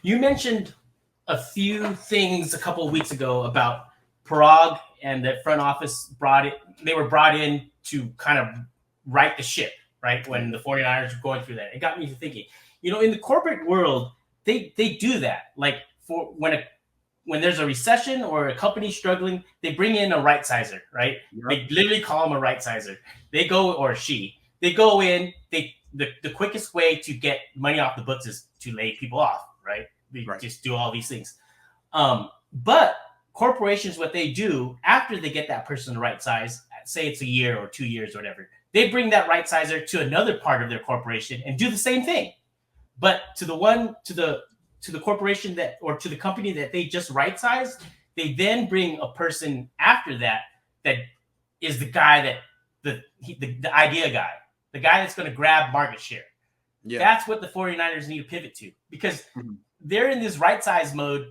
You mentioned a few things a couple of weeks ago about Parag and the front office they were brought in to kind of right the ship, right? When the 49ers were going through that. It got me to thinking, in the corporate world, they do that. Like for when there's a recession or a company struggling, they bring in a right sizer, right? Yep. They literally call them a right sizer. They go, or she, they go in, the quickest way to get money off the books is to lay people off, right? They just do all these things. But corporations, what they do after they get that person the right size, say it's a year or 2 years or whatever, they bring that right sizer to another part of their corporation and do the same thing. But to the corporation or to the company that they just right sized, they then bring a person after that is the guy that the idea guy, the guy that's going to grab market share. Yeah. That's what the 49ers need to pivot to, because they're in this right size mode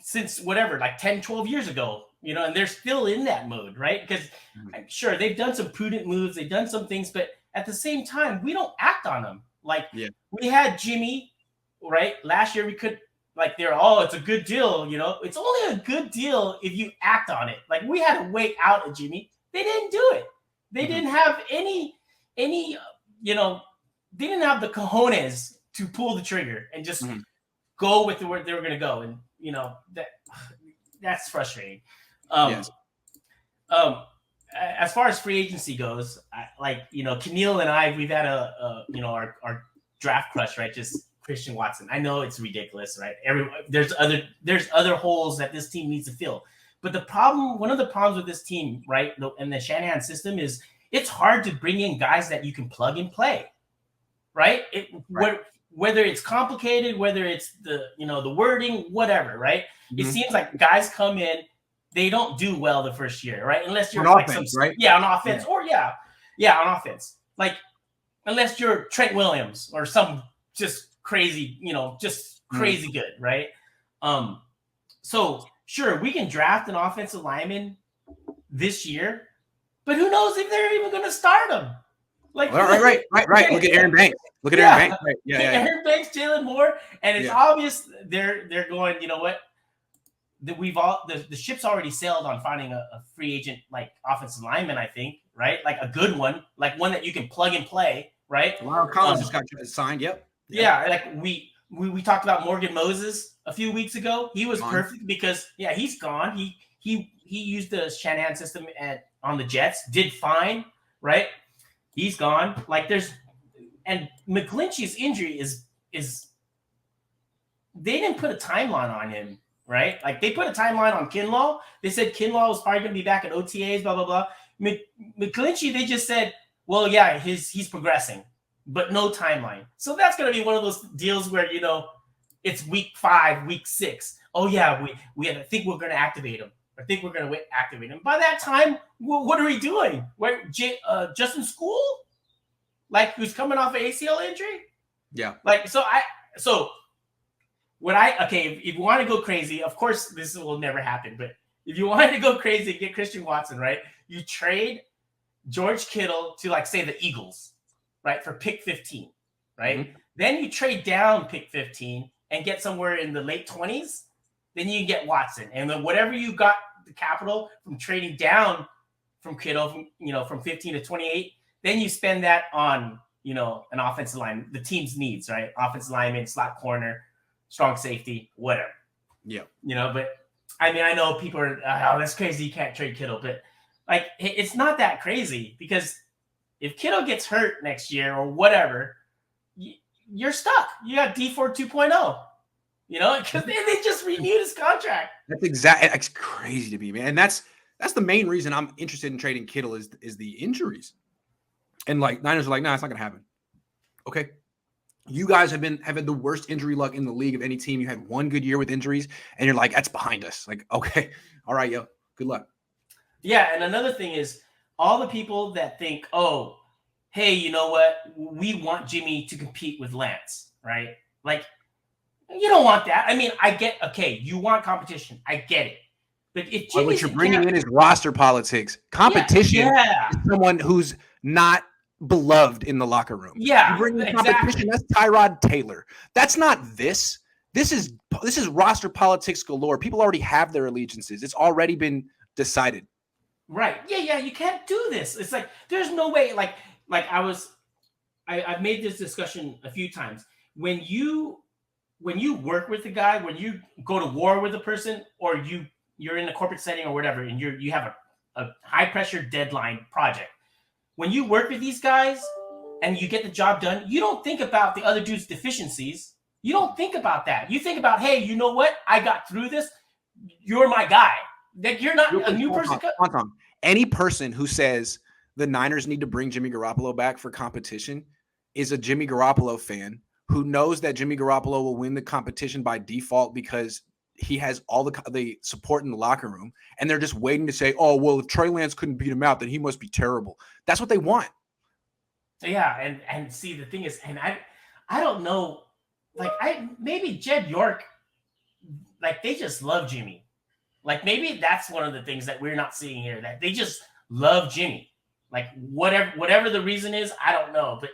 since like 10, 12 years ago, and they're still in that mode, right? Because I'm sure they've done some prudent moves, they've done some things, but at the same time, we don't act on them. Like we had Jimmy, right? Last year we could, like, it's a good deal, It's only a good deal if you act on it. Like, we had to wait out a Jimmy. They didn't do it. They didn't have any, they didn't have the cojones to pull the trigger and just go with where they were going to go. And, that's frustrating. As far as free agency goes, Keneal and I, we've had our draft crush, right? Just Christian Watson. I know it's ridiculous, right? There's other holes that this team needs to fill. But one of the problems with this team, right, and the Shanahan system is it's hard to bring in guys that you can plug and play, right? Whether it's complicated, whether it's the wording, whatever, right? It seems like guys come in, they don't do well the first year, right? Unless you're on offense, right? Yeah, on offense, or on offense. Like, unless you're Trent Williams or some just crazy, crazy good, right? So sure, we can draft an offensive lineman this year, but who knows if they're even going to start him? Like, right. Look at Aaron Banks. Aaron Banks. Right. Aaron Banks, Jalen Moore, and it's obvious they're going. You know what? The ship's already sailed on finding a free agent like offensive lineman. I think, right? Like a good one, like one that you can plug and play, right? Lyle Collins just got signed. Yep. Yeah, like we talked about Morgan Moses a few weeks ago. He was perfect because he's gone. He used the Shanahan system on the Jets, did fine, right? He's gone. Like and McGlinchey's injury is they didn't put a timeline on him, right? Like they put a timeline on Kinlaw. They said Kinlaw was probably going to be back at OTAs, blah blah blah. McGlinchey, they just said, well, yeah, he's progressing, but no timeline. So that's going to be one of those deals where it's week 5, week 6. Oh yeah, we I think we're going to activate him. I think we're going to activate him. By that time, what are we doing? Justin School? Like, who's coming off an ACL injury? Yeah. Like, if you want to go crazy, of course, this will never happen. But if you wanted to go crazy and get Christian Watson, right, you trade George Kittle to, like, say, the Eagles, right, for pick 15, right? Then you trade down pick 15 and get somewhere in the late 20s. Then you can get Watson. And then whatever you got the capital from trading down from Kittle, from 15 to 28, then you spend that on, an offensive line, the team's needs, right? Offensive lineman, slot corner, strong safety, whatever. Yeah. But I mean, I know people are, oh, that's crazy. You can't trade Kittle, but like, it's not that crazy, because if Kittle gets hurt next year or whatever, you're stuck. You got D4 2.0. Because they just renewed his contract. It's crazy to me, man. And that's the main reason I'm interested in trading Kittle is the injuries. And like Niners are like, nah, it's not gonna happen. Okay. You guys have had the worst injury luck in the league of any team. You had one good year with injuries, and you're like, that's behind us. Like, okay, all right, yo, good luck. Yeah, and another thing is all the people that think, oh, hey, you know what? We want Jimmy to compete with Lance, right? Like, you don't want that. I mean, you want competition. I get it. But if what you're bringing in is roster politics. Competition is someone who's not beloved in the locker room. Yeah, you bring in exactly. competition. That's Tyrod Taylor. That's not this. This is roster politics galore. People already have their allegiances. It's already been decided. Right. Yeah. You can't do this. It's like there's no way. I've made this discussion a few times. When you work with a guy, when you go to war with a person, or you're in a corporate setting or whatever, and you have a high pressure deadline project. When you work with these guys and you get the job done, you don't think about the other dude's deficiencies. You don't think about that. You think about, hey, you know what? I got through this. You're my guy. Like, you're not a new person. Any person who says the Niners need to bring Jimmy Garoppolo back for competition is a Jimmy Garoppolo fan who knows that Jimmy Garoppolo will win the competition by default because he has all the support in the locker room, and they're just waiting to say, oh, well, if Trey Lance couldn't beat him out, then he must be terrible. That's what they want. Yeah, and see, the thing is, and I don't know, like, maybe Jed York, like, they just love Jimmy. Like, maybe that's one of the things that we're not seeing here, that they just love Jimmy. Like, whatever the reason is, I don't know, but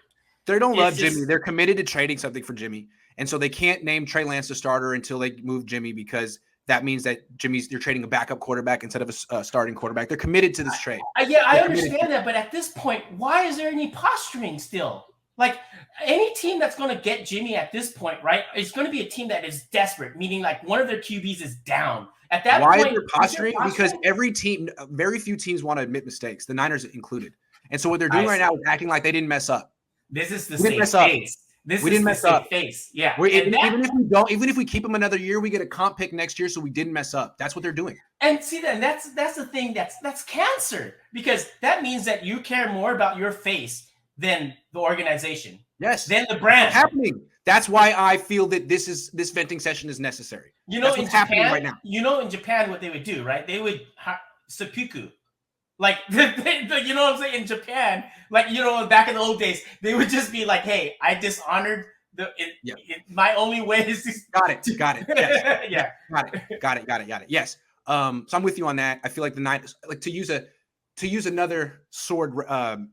they don't love Jimmy. They're committed to trading something for Jimmy. And so they can't name Trey Lance the starter until they move Jimmy, because that means that you're trading a backup quarterback instead of a starting quarterback. They're committed to this trade. I understand that. But at this point, why is there any posturing still? Like, any team that's going to get Jimmy at this point, right, is going to be a team that is desperate, meaning like one of their QBs is down. At that point, why is there posturing? Because every team, very few teams want to admit mistakes, the Niners included. And so what they're doing right now is acting like they didn't mess up. This is the safe face. We didn't mess up. Face. Yeah. Even if we keep them another year, we get a comp pick next year, so we didn't mess up. That's what they're doing. And see, then that's the thing that's cancer, because that means that you care more about your face than the organization. Yes. Than the brand. What's happening. That's why I feel that this venting session is necessary. You know, that's what's happening right now. You know, in Japan, what they would do, right? They would seppuku. Like, you know what I'm saying? In Japan, like, you know, back in the old days, they would just be like, hey, I dishonored my only way is to... Got it. Yes. Yeah. Got it. Yes. So I'm with you on that. I feel like the Niners, like, to use another sword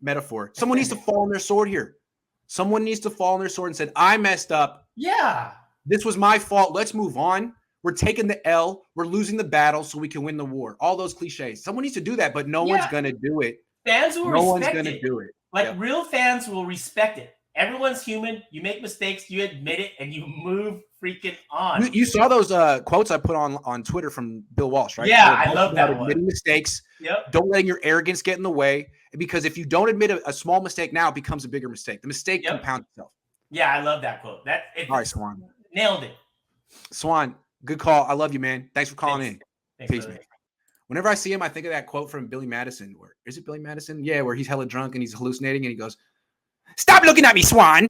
metaphor, someone needs to fall on their sword here. Someone needs to fall on their sword and said, I messed up. Yeah. This was my fault. Let's move on. We're taking the L. We're losing the battle so we can win the war. All those cliches. Someone needs to do that, but no one's going to do it. Fans will respect it. No one's going to do it. Like, real fans will respect it. Everyone's human. You make mistakes. You admit it, and you move freaking on. You saw those quotes I put on Twitter from Bill Walsh, right? Yeah, I love that one. Admitting mistakes. Yep. Don't letting your arrogance get in the way, because if you don't admit a small mistake now, it becomes a bigger mistake. The mistake compounds itself. Yeah, I love that quote. All right, Swan. Nailed it. Swan, good call. I love you, man. Thanks for calling in. Thanks, Peace, man. Whenever I see him, I think of that quote from Billy Madison. Is it Billy Madison? Yeah, where he's hella drunk and he's hallucinating and he goes, "Stop looking at me, Swan."